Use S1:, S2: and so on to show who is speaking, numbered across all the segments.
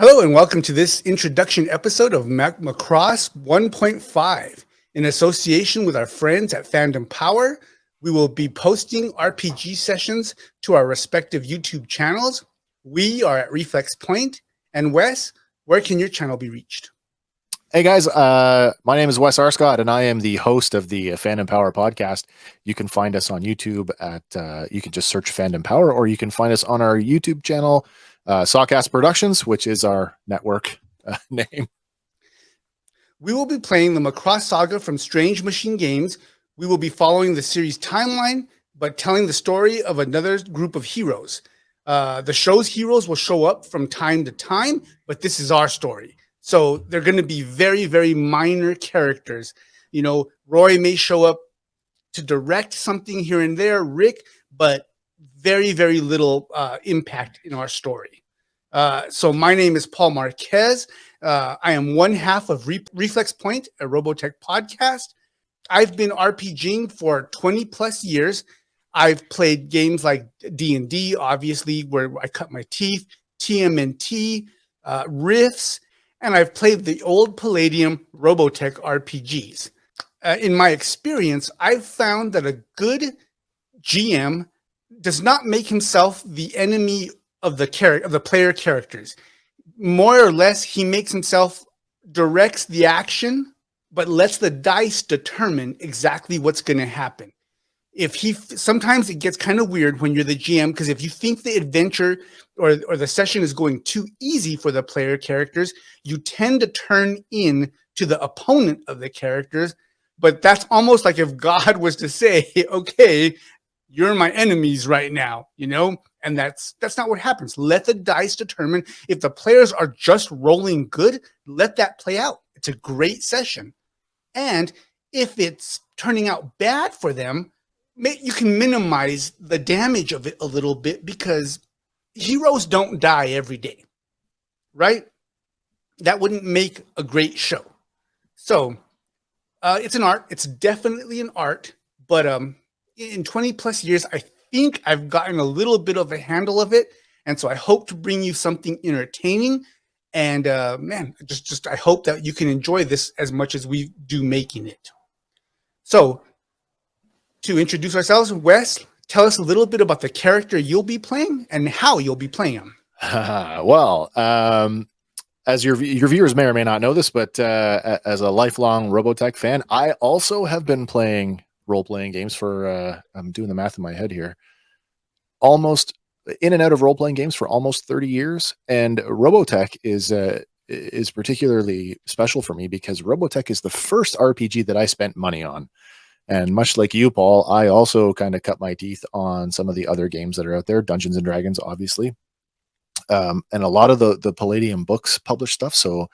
S1: Hello and welcome to this introduction episode of Macross 1.5. In association with our friends at Fandom Power, we will be posting RPG sessions to our respective YouTube channels. We are at Reflex Point. And Wes, where can your channel be reached?
S2: Hey guys, my name is Wes Arscott, and I am the host of the Fandom Power podcast. You can find us on YouTube at, you can just search Fandom Power, or you can find us on our YouTube channel, Sawcast Productions, which is our network name.
S1: We will be playing the Macross Saga from Strange Machine Games. We will be following the series timeline, but telling the story of another group of heroes. The show's heroes will show up from time to time, but this is our story. So they're going to be very, very minor characters. You know, Roy may show up to direct something here and there, Rick, but very, very little impact in our story. So my name is Paul Marquez. I am one half of Reflex Point, a Robotech podcast. I've been RPGing for 20 plus years. I've played games like D&D, obviously, where I cut my teeth, TMNT, Riffs, and I've played the old Palladium Robotech RPGs. In my experience, I've found that a good GM does not make himself the enemy of the player characters. More or less, he makes himself, directs the action, but lets the dice determine exactly what's going to happen. Sometimes it gets kind of weird when you're the GM, because if you think the adventure or the session is going too easy for the player characters, you tend to turn in to the opponent of the characters. But that's almost like if God was to say, okay, you're my enemies right now, you know? And that's not what happens. Let the dice determine. If the players are just rolling good, let that play out. It's a great session. And if it's turning out bad for them, you can minimize the damage of it a little bit, because heroes don't die every day, right? That wouldn't make a great show. So it's an art. It's definitely an art. But in 20 plus years, I think I've gotten a little bit of a handle of it. And so I hope to bring you something entertaining. And man, I hope that you can enjoy this as much as we do making it. So to introduce ourselves, Wes, tell us a little bit about the character you'll be playing and how you'll be playing him.
S2: Well, as your viewers may or may not know this, but as a lifelong Robotech fan, I also have been playing role-playing games for, I'm doing the math in my head here, almost in and out of role-playing games for almost 30 years. And Robotech is particularly special for me because Robotech is the first RPG that I spent money on. And much like you, Paul, I also kind of cut my teeth on some of the other games that are out there, Dungeons and Dragons, obviously, and a lot of the Palladium books published stuff. So,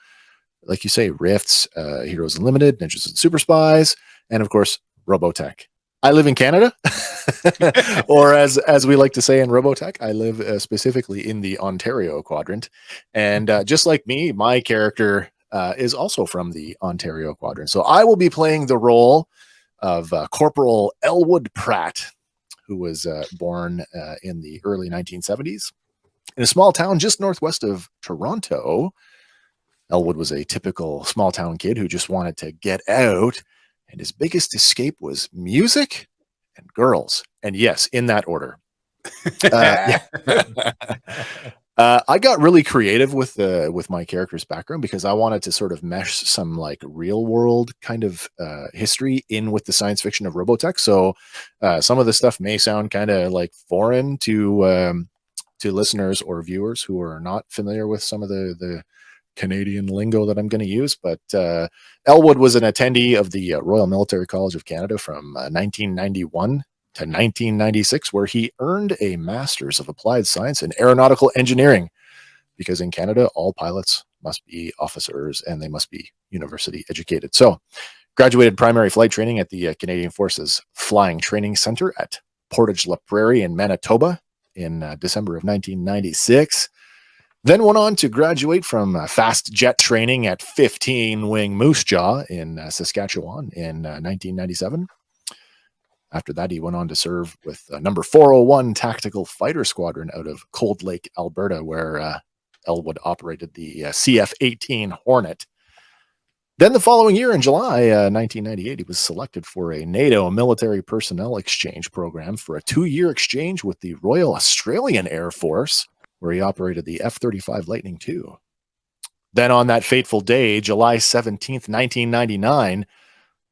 S2: like you say, Rifts, Heroes Unlimited, Ninjas and Super Spies, and of course, Robotech. I live in Canada, or as we like to say in Robotech, I live specifically in the Ontario quadrant. And just like me, my character is also from the Ontario quadrant. So I will be playing the role of Corporal Elwood Pratt, who was born in the early 1970s in a small town just northwest of Toronto. Elwood was a typical small town kid who just wanted to get out, and his biggest escape was music and girls. And yes, in that order. I got really creative with my character's background because I wanted to sort of mesh some like real world kind of history in with the science fiction of Robotech. So some of the stuff may sound kind of like foreign to listeners or viewers who are not familiar with some of the Canadian lingo that I'm going to use. But Elwood was an attendee of the Royal Military College of Canada from 1991 to 1996, where he earned a Master's of Applied Science in Aeronautical Engineering, because in Canada, all pilots must be officers and they must be university educated. So graduated primary flight training at the Canadian Forces Flying Training Center at Portage La Prairie in Manitoba in December of 1996. Then went on to graduate from fast jet training at 15 Wing Moose Jaw in Saskatchewan in 1997. After that, he went on to serve with number 401 Tactical Fighter Squadron out of Cold Lake, Alberta, where Elwood operated the CF-18 Hornet. Then the following year, in July 1998, he was selected for a NATO military personnel exchange program for a 2-year exchange with the Royal Australian Air Force, where he operated the F-35 Lightning II. Then on that fateful day, July 17th, 1999,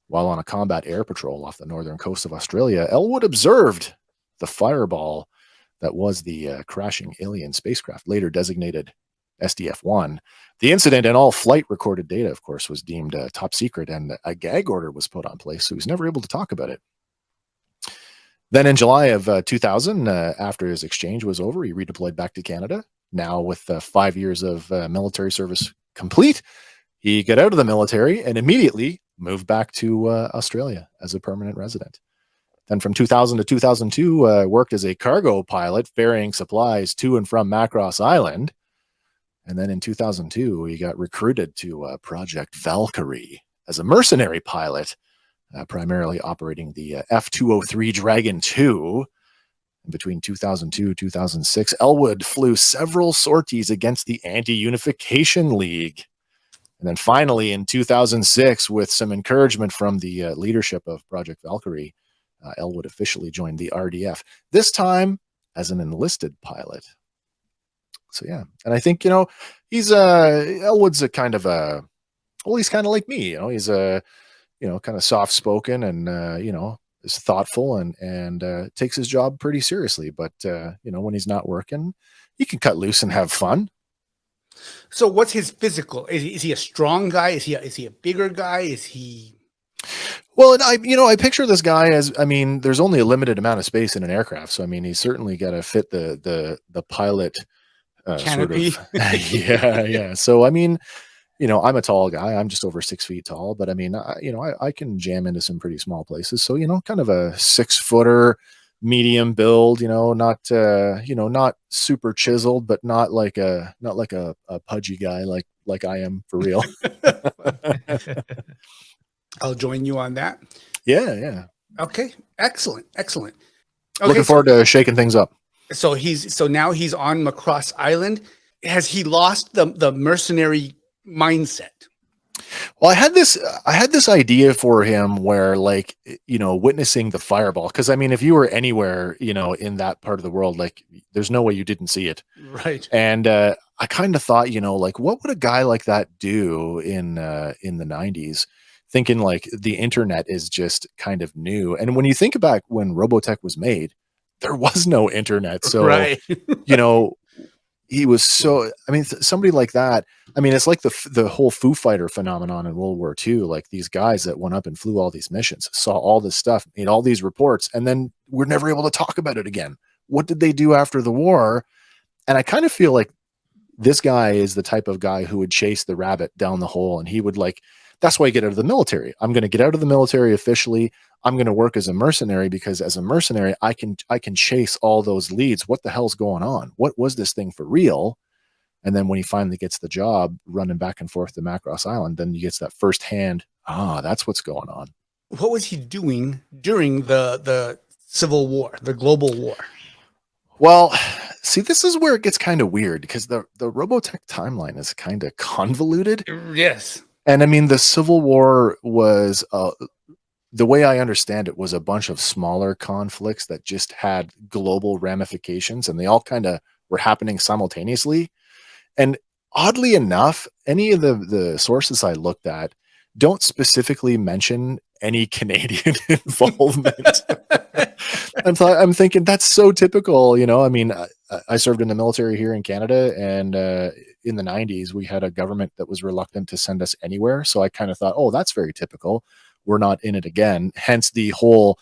S2: while on a combat air patrol off the northern coast of Australia, Elwood observed the fireball that was the crashing alien spacecraft, later designated SDF-1. The incident and all flight recorded data, of course, was deemed top secret, and a gag order was put on place, so he was never able to talk about it. Then in July of 2000, after his exchange was over, he redeployed back to Canada. Now with 5 years of military service complete, he got out of the military and immediately moved back to Australia as a permanent resident. Then from 2000 to 2002, worked as a cargo pilot ferrying supplies to and from Macross Island. And then in 2002, he got recruited to Project Valkyrie as a mercenary pilot, primarily operating the F-203 Dragon II. Between 2002 and 2006, Elwood flew several sorties against the Anti-Unification League. And then finally, in 2006, with some encouragement from the leadership of Project Valkyrie, Elwood officially joined the RDF, this time as an enlisted pilot. So yeah, and I think, he's Elwood's a kind of he's kind of like me, he's a, kind of soft spoken and, is thoughtful and takes his job pretty seriously. But, when he's not working, he can cut loose and have fun.
S1: So what's his physical? Is he a strong guy? Is he a bigger guy? Is he?
S2: Well, and I picture this guy as, there's only a limited amount of space in an aircraft. So, he's certainly got to fit the pilot
S1: canopy.
S2: Sort of, yeah. So, I'm a tall guy. I'm just over 6 feet tall, but I can jam into some pretty small places. So, kind of a 6-footer, medium build, not super chiseled, but not like a pudgy guy like I am for real.
S1: I'll join you on that.
S2: Yeah.
S1: Okay. Excellent. Okay,
S2: Looking forward to shaking things up.
S1: So now he's on Macross Island. Has he lost the mercenary mindset?
S2: Well, I had this idea for him where, witnessing the fireball, because if you were anywhere, in that part of the world, there's no way you didn't see it.
S1: Right.
S2: And I kind of thought, what would a guy like that do in the 90s? Thinking the internet is just kind of new. And when you think about when Robotech was made, there was no internet. So,
S1: right.
S2: he was so, somebody like that, it's like the whole Foo Fighter phenomenon in World War II. Like these guys that went up and flew all these missions, saw all this stuff, made all these reports, and then we're never able to talk about it again. What did they do after the war? And I kind of feel like this guy is the type of guy who would chase the rabbit down the hole, and he would that's why I get out of the military. I'm going to get out of the military officially. I'm going to work as a mercenary, because as a mercenary, I can chase all those leads. What the hell's going on? What was this thing for real? And then when he finally gets the job running back and forth to Macross Island, then he gets that firsthand, that's what's going on.
S1: What was he doing during the Civil War, the global war?
S2: Well, see, this is where it gets kind of weird, because the Robotech timeline is kind of convoluted.
S1: Yes.
S2: And the Civil War was, the way I understand it, was a bunch of smaller conflicts that just had global ramifications, and they all kind of were happening simultaneously. And oddly enough, any of the sources I looked at don't specifically mention any Canadian involvement. I'm thinking that's so typical, I served in the military here in Canada, and in the 90s, we had a government that was reluctant to send us anywhere. So I kind of thought, that's very typical. We're not in it again. Hence the whole,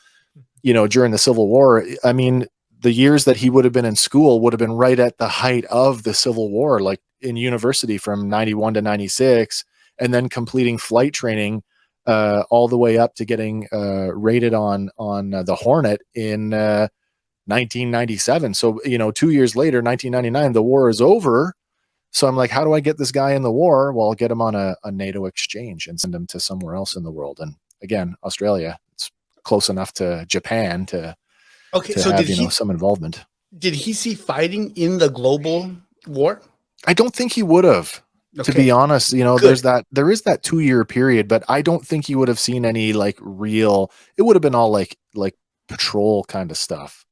S2: during the Civil War, the years that he would have been in school would have been right at the height of the Civil War, like in university from 91 to 96, and then completing flight training all the way up to getting rated on the Hornet in 1997. So, 2 years later, 1999, the war is over. So I'm like, how do I get this guy in the war? Well, I'll get him on a NATO exchange and send him to somewhere else in the world. And again, Australia, it's close enough to Japan to have, some involvement.
S1: Did he see fighting in the global war?
S2: I don't think he would have.
S1: Okay.
S2: To be honest, you know,
S1: Good.
S2: there is that 2-year period, but I don't think he would have seen any like real. It would have been all like patrol kind of stuff.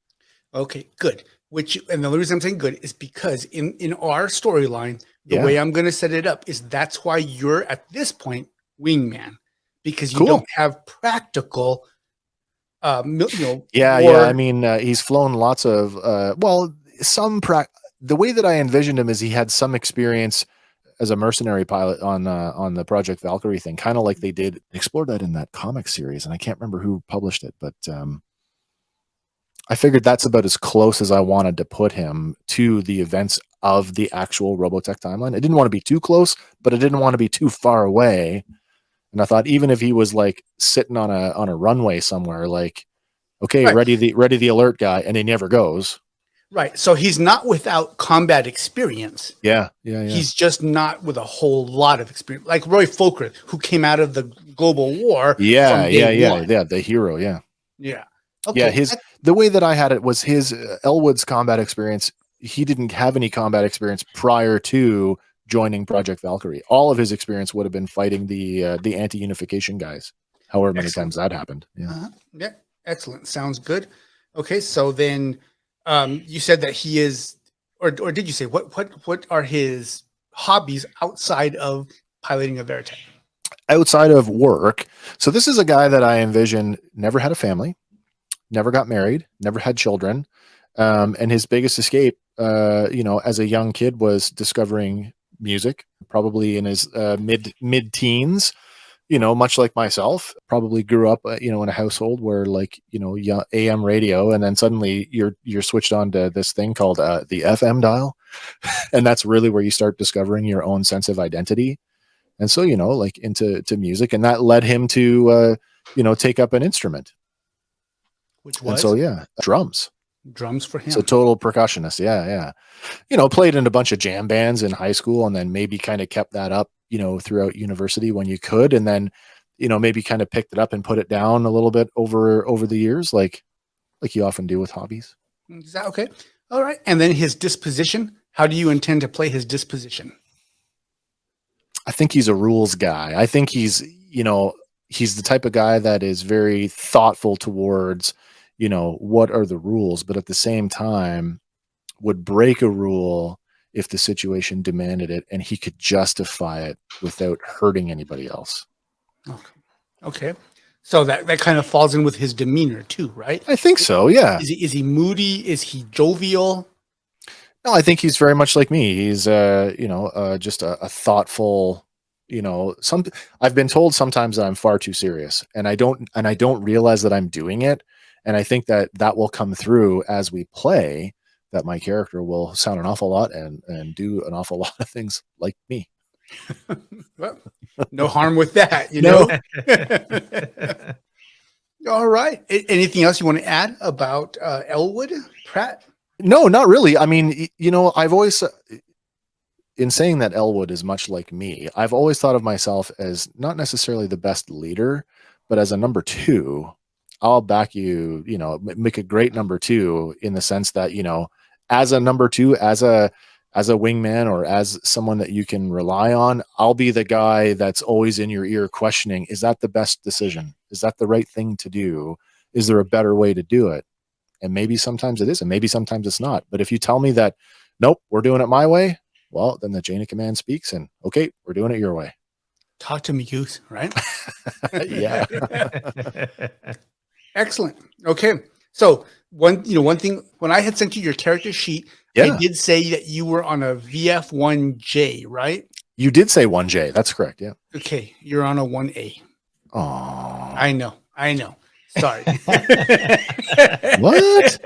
S1: Okay, good. And the only reason I'm saying good is because in our storyline, the
S2: Yeah.
S1: way I'm going to set it up is that's why you're at this point wingman, because you
S2: Cool.
S1: don't have practical,
S2: Yeah,
S1: war-
S2: I mean, he's flown lots of. The way that I envisioned him is he had some experience as a mercenary pilot on the Project Valkyrie thing, kind of like they did explore that in that comic series, and I can't remember who published it, but I figured that's about as close as I wanted to put him to the events of the actual Robotech timeline. I didn't want to be too close, but I didn't want to be too far away. And I thought even if he was like sitting on a runway somewhere, like, okay,
S1: Right.
S2: ready the alert guy, and he never goes.
S1: Right. So he's not without combat experience.
S2: Yeah.
S1: He's just not with a whole lot of experience, like Roy Fokker, who came out of the global war.
S2: Yeah.
S1: One.
S2: The hero. Yeah.
S1: Yeah.
S2: Okay. Yeah. The way that I had it was his Elwood's combat experience. He didn't have any combat experience prior to joining Project Valkyrie. All of his experience would have been fighting the anti-unification guys. However many times that happened. Yeah.
S1: Yeah. Excellent. Sounds good. Okay. So then, you said that he is, or did you say what are his hobbies outside of piloting a Veritech?
S2: Outside of work. So this is a guy that I envision never had a family, never got married, never had children. And his biggest escape, as a young kid was discovering music, probably in his mid-teens, much like myself, probably grew up, in a household where AM radio, and then suddenly you're switched on to this thing called the FM dial. And that's really where you start discovering your own sense of identity. And so, into music, and that led him to, take up an instrument.
S1: Which was?
S2: And so, drums.
S1: Drums for him.
S2: So total percussionist. Yeah. Played in a bunch of jam bands in high school, and then maybe kind of kept that up, throughout university when you could. And then, maybe kind of picked it up and put it down a little bit over the years, like you often do with hobbies.
S1: Is that okay? All right. And then his disposition. How do you intend to play his disposition?
S2: I think he's a rules guy. I think he's the type of guy that is very thoughtful towards, what are the rules, but at the same time would break a rule if the situation demanded it and he could justify it without hurting anybody else.
S1: Okay. So that kind of falls in with his demeanor too, right?
S2: I think so. Yeah.
S1: Is he moody? Is he jovial?
S2: No, I think he's very much like me. He's, just a thoughtful, I've been told sometimes that I'm far too serious, and I don't realize that I'm doing it. And I think that will come through as we play, that my character will sound an awful lot and do an awful lot of things like me.
S1: Well, no harm with that, know. All right. Anything else you want to add about Elwood Pratt?
S2: No, not really. I mean, I've always, in saying that Elwood is much like me, I've always thought of myself as not necessarily the best leader, but as a number 2. I'll back you, make a great number 2 in the sense that, as a number 2, as a wingman, or as someone that you can rely on, I'll be the guy that's always in your ear questioning, is that the best decision? Is that the right thing to do? Is there a better way to do it? And maybe sometimes it is, and maybe sometimes it's not. But if you tell me that, nope, we're doing it my way, well, then the chain of command speaks, and okay, we're doing it your way.
S1: Talk to me, Goose, right?
S2: Yeah.
S1: Excellent. Okay. So one thing, when I had sent you your character sheet,
S2: yeah.
S1: I did say that you were on a VF1J, right?
S2: You did say 1J. That's correct. Yeah.
S1: Okay. You're on a 1A.
S2: Oh,
S1: I know. Sorry.
S2: What?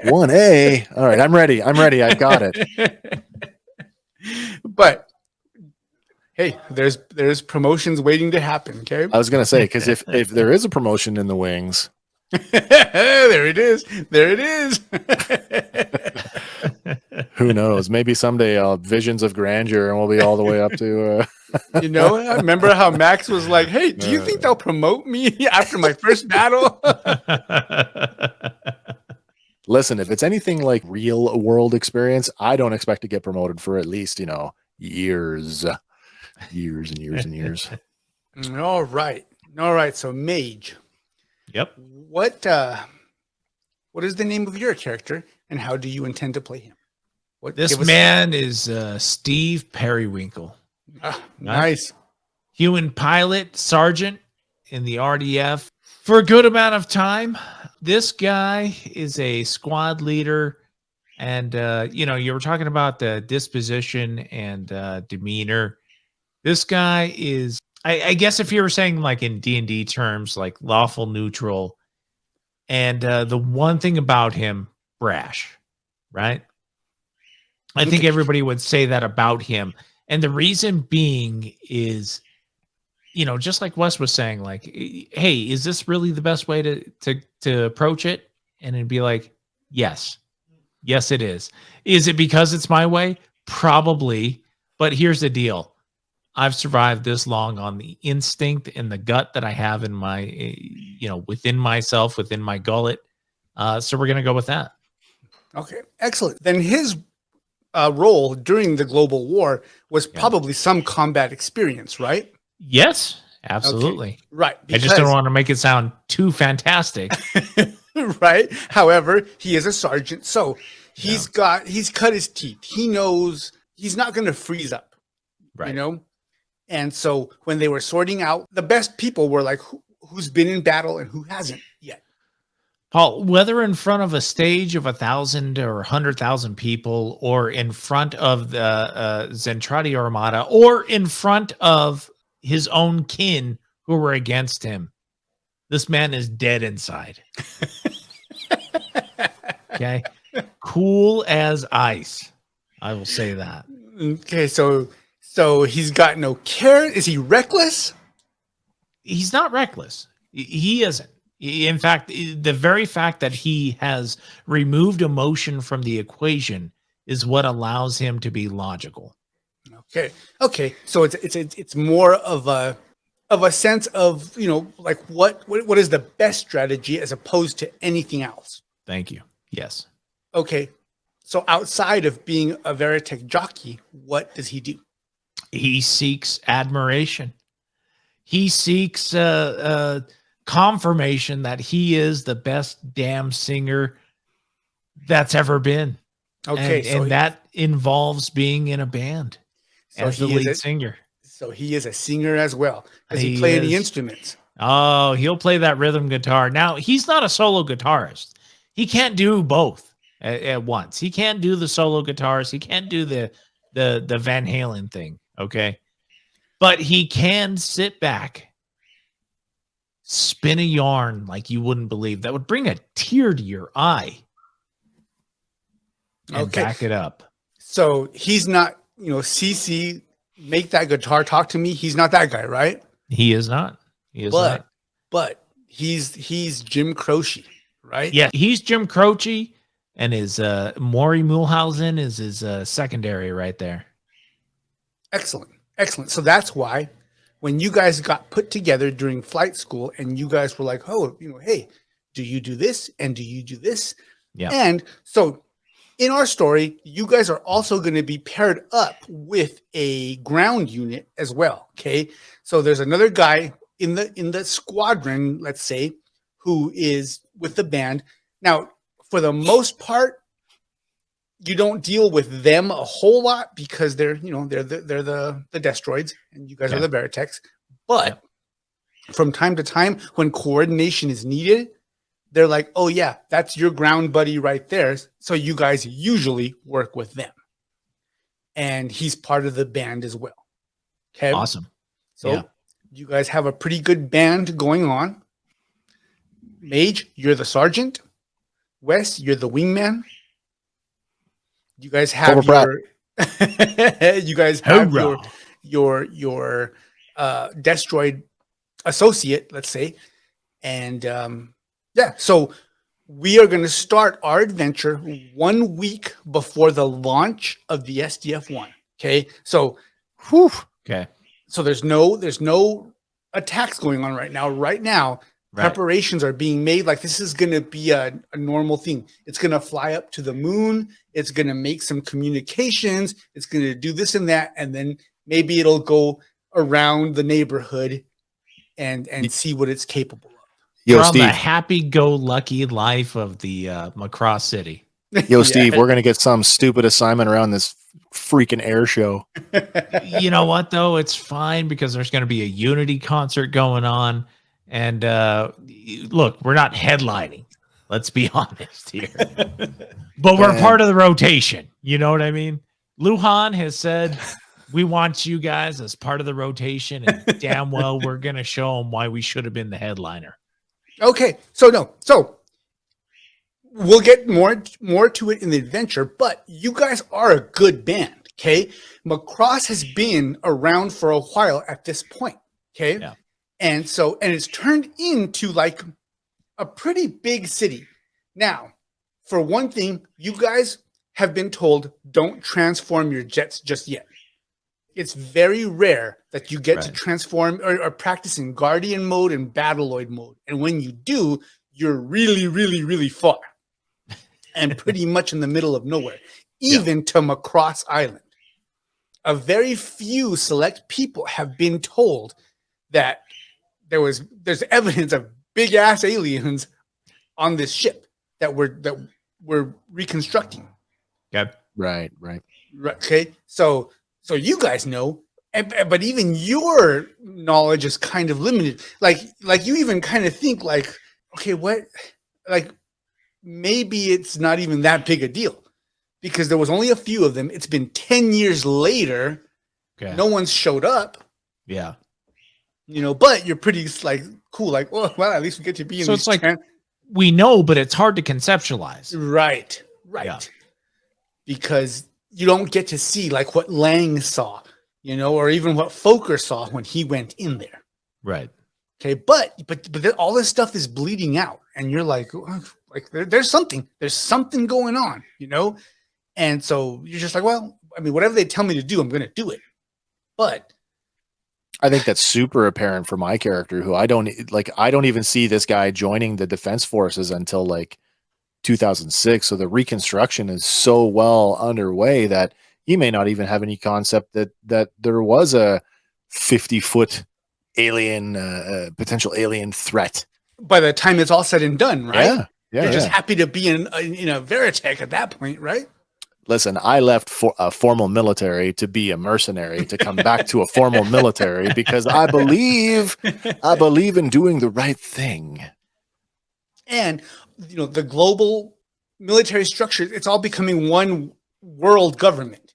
S2: 1A. All right. I'm ready. I've got it.
S1: But hey, there's promotions waiting to happen. Okay.
S2: I was going to say, because if there is a promotion in the wings,
S1: there it is.
S2: Who knows? Maybe someday I'll have visions of grandeur, and we'll be all the way up to.
S1: I remember how Max was like, "Hey, do you think they'll promote me after my first battle?"
S2: Listen, if it's anything like real world experience, I don't expect to get promoted for at least, years and years and years.
S1: All right. All right. So Mage,
S3: Yep.
S1: what is the name of your character and how do you intend to play him?
S3: This man is Steve Periwinkle.
S1: Nice.
S3: Human pilot, sergeant in the RDF for a good amount of time. This guy is a squad leader. And, you were talking about the disposition and demeanor. This guy is, I guess if you were saying like in D&D terms, like lawful neutral. And the one thing about him, brash, right? I think everybody would say that about him. And the reason being is, just like Wes was saying, like, hey, is this really the best way to approach it? And it'd be like, yes. Yes, it is. Is it because it's my way? Probably. But here's the deal. I've survived this long on the instinct and the gut that I have in my, within myself, within my gullet. So we're going to go with that.
S1: Okay, excellent. Then his role during the global war was probably some combat experience, right?
S3: Yes, absolutely.
S1: Okay. Right.
S3: I just don't want to make it sound too fantastic.
S1: Right. However, he is a sergeant, so he's cut his teeth. He knows he's not going to freeze up,
S3: right?
S1: And so when they were sorting out, the best people were like, who's been in battle and who hasn't yet.
S3: Paul, whether in front of a stage of 1,000 or 100,000 people, or in front of the Zentradi Armada, or in front of his own kin who were against him, this man is dead inside. Okay. Cool as ice. I will say that.
S1: Okay. So he's got no care. Is he reckless?
S3: He's not reckless. He isn't. In fact, the very fact that he has removed emotion from the equation is what allows him to be logical.
S1: Okay. So it's more of a sense of, like what is the best strategy as opposed to anything else.
S3: Thank you. Yes.
S1: Okay. So outside of being a Veritech jockey, what does he do?
S3: He seeks admiration. He seeks confirmation that he is the best damn singer that's ever been.
S1: Okay.
S3: And that involves being in a band as the lead singer.
S1: So he is a singer as well. Does he play any instruments?
S3: Oh, he'll play that rhythm guitar. Now, he's not a solo guitarist. He can't do both at once. He can't do the solo guitars. He can't do the Van Halen thing, okay? But he can sit back, spin a yarn like you wouldn't believe. That would bring a tear to your eye. And back it up.
S1: So he's not, CC, make that guitar talk to me. He's not that guy, right?
S3: He is not. He is not.
S1: But he's Jim Croce, right?
S3: Yeah, he's Jim Croce, and his Maury Mulhausen is his secondary right there.
S1: Excellent. So that's why when you guys got put together during flight school and you guys were like, oh, hey, do you do this? And do you do this?
S3: Yeah.
S1: And so in our story, you guys are also going to be paired up with a ground unit as well. Okay. So there's another guy in the squadron, let's say, who is with the band. Now, for the most part, you don't deal with them a whole lot because they're the Destroids and you guys are the Veritechs. But from time to time, when coordination is needed, they're like, oh yeah, that's your ground buddy right there. So you guys usually work with them. And he's part of the band as well. Okay.
S3: Awesome.
S1: So you guys have a pretty good band going on. Mage, you're the sergeant. Wes, you're the wingman. You guys have your Destroid associate, let's say. And so we are going to start our adventure 1 week before the launch of the SDF-1. Okay. So,
S3: okay.
S1: So there's no attacks going on right now. Right now,
S3: Right.
S1: Preparations are being made. Like this is going to be a normal thing. It's going to fly up to the moon. It's going to make some communications. It's going to do this and that. And then maybe it'll go around the neighborhood and see what it's capable of.
S2: Yo,
S3: From the
S2: Steve.
S3: happy-go-lucky life of the Macross City.
S2: Yo, Steve, we're going to get some stupid assignment around this freaking air show.
S3: You know what, though? It's fine because there's going to be a Unity concert going on. And look, we're not headlining. Let's be honest here. But we're part of the rotation. You know what I mean? Luhan has said, we want you guys as part of the rotation. And damn well, we're going to show them why we should have been the headliner.
S1: Okay. So we'll get more to it in the adventure, but you guys are a good band. Okay. Macross has been around for a while at this point. Okay.
S3: Yeah.
S1: And it's turned into like a pretty big city. Now, for one thing, you guys have been told don't transform your jets just yet. It's very rare that you get to transform or practice in Guardian mode and Battleoid mode. And when you do, you're really, really, really far and pretty much in the middle of nowhere, even to Macross Island. A very few select people have been told that there's evidence of big ass aliens on this ship that we're reconstructing.
S3: Okay.
S2: Right.
S1: Okay. So you guys know, but even your knowledge is kind of limited. Like you even kind of think like, okay, what? Like maybe it's not even that big a deal because there was only a few of them. It's been 10 years later.
S3: Okay.
S1: No one's showed up.
S3: Yeah.
S1: But you're pretty like cool. Like, well, at least we get to be in.
S3: So it's like we know, but it's hard to conceptualize.
S1: Right.
S3: Yeah.
S1: Because you don't get to see like what Lang saw, or even what Fokker saw when he went in there.
S3: Right.
S1: Okay, but all this stuff is bleeding out, and you're like there's something going on, and so you're just like, well, I mean, whatever they tell me to do, I'm going to do it. But
S2: I think that's super apparent for my character, who I don't even see this guy joining the Defense Forces until like 2006. So the reconstruction is so well underway that he may not even have any concept that there was a 50-foot alien, potential alien threat.
S1: By the time it's all said and done, right?
S2: Yeah.
S1: You're just happy to be in a Veritech at that point, right?
S2: Listen, I left for a formal military to be a mercenary, to come back to a formal military because I believe in doing the right thing.
S1: And the global military structure, it's all becoming one world government.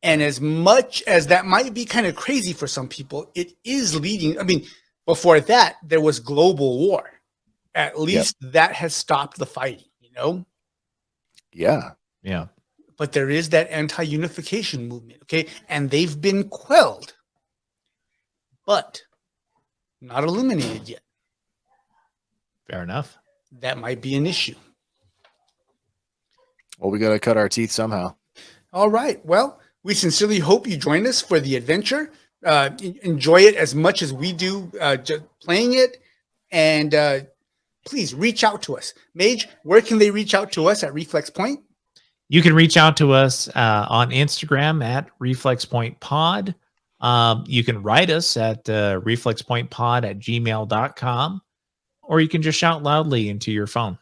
S1: And as much as that might be kind of crazy for some people, it is leading. I mean, before that, there was global war. At least that has stopped the fighting,
S2: Yeah.
S3: Yeah.
S1: But there is that anti-unification movement, okay? And they've been quelled, but not eliminated yet.
S3: Fair enough.
S1: That might be an issue.
S2: Well, we got to cut our teeth somehow.
S1: All right. Well, we sincerely hope you join us for the adventure. Enjoy it as much as we do just playing it. And please reach out to us. Mage, where can they reach out to us at Reflex Point?
S3: You can reach out to us on Instagram at ReflexPointPod. You can write us at reflexpointpod@gmail.com, or you can just shout loudly into your phone.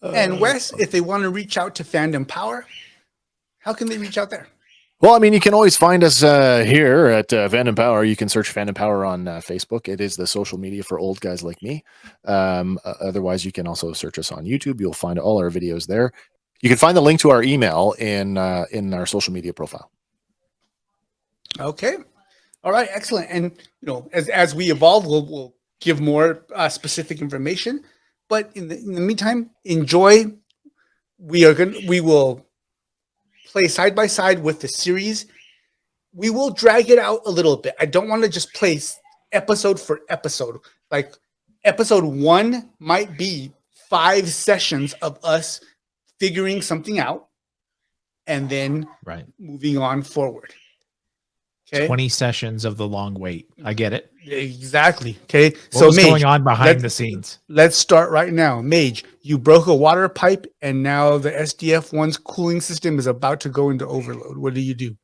S1: And Wes, if they want to reach out to Fandom Power, how can they reach out there?
S2: Well, I mean, you can always find us here at Fandom Power. You can search Fandom Power on Facebook. It is the social media for old guys like me. Otherwise, you can also search us on YouTube. You'll find all our videos there. You can find the link to our email in our social media profile.
S1: Okay. All right. Excellent. And as we evolve, we'll give more specific information. But in the meantime, enjoy. We will play side by side with the series. We will drag it out a little bit. I don't want to just play episode for episode. Like episode 1 might be 5 sessions of us figuring something out and then moving on forward. Okay.
S3: 20 sessions of the long wait. I get it.
S1: Exactly. Okay.
S3: What was going on behind the scenes?
S1: Let's start right now. Mage, you broke a water pipe and now the SDF-1's cooling system is about to go into overload. What do you do?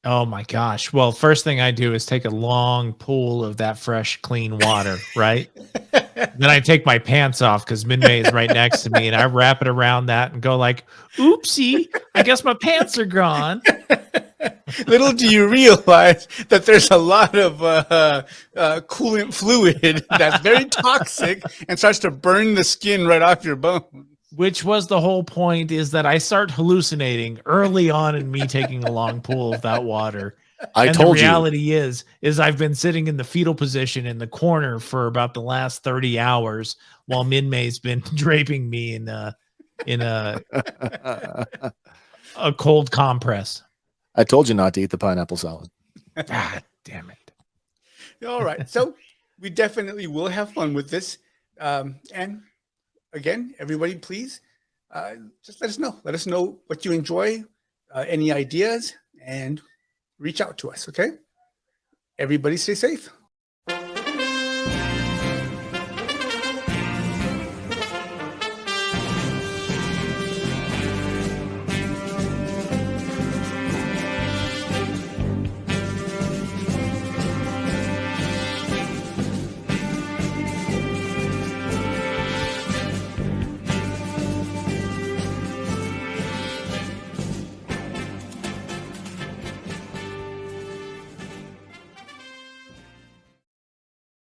S3: Oh my gosh. Well, first thing I do is take a long pull of that fresh, clean water, right? Then I take my pants off because Minmay is right next to me, and I wrap it around that and go like, oopsie, I guess my pants are gone.
S1: Little do you realize that there's a lot of coolant fluid that's very toxic and starts to burn the skin right off your bone.
S3: Which was the whole point, is that I start hallucinating early on in me taking a long pull of that water.
S2: I
S3: And
S2: told
S3: the
S2: you.
S3: reality is I've been sitting in the fetal position in the corner for about the last 30 hours while Minmay's been draping me in a cold compress.
S2: I told you not to eat the pineapple salad.
S3: God damn it.
S1: All right. So we definitely will have fun with this. And again, everybody, please just let us know. Let us know what you enjoy, any ideas, and reach out to us. Okay. Everybody stay safe.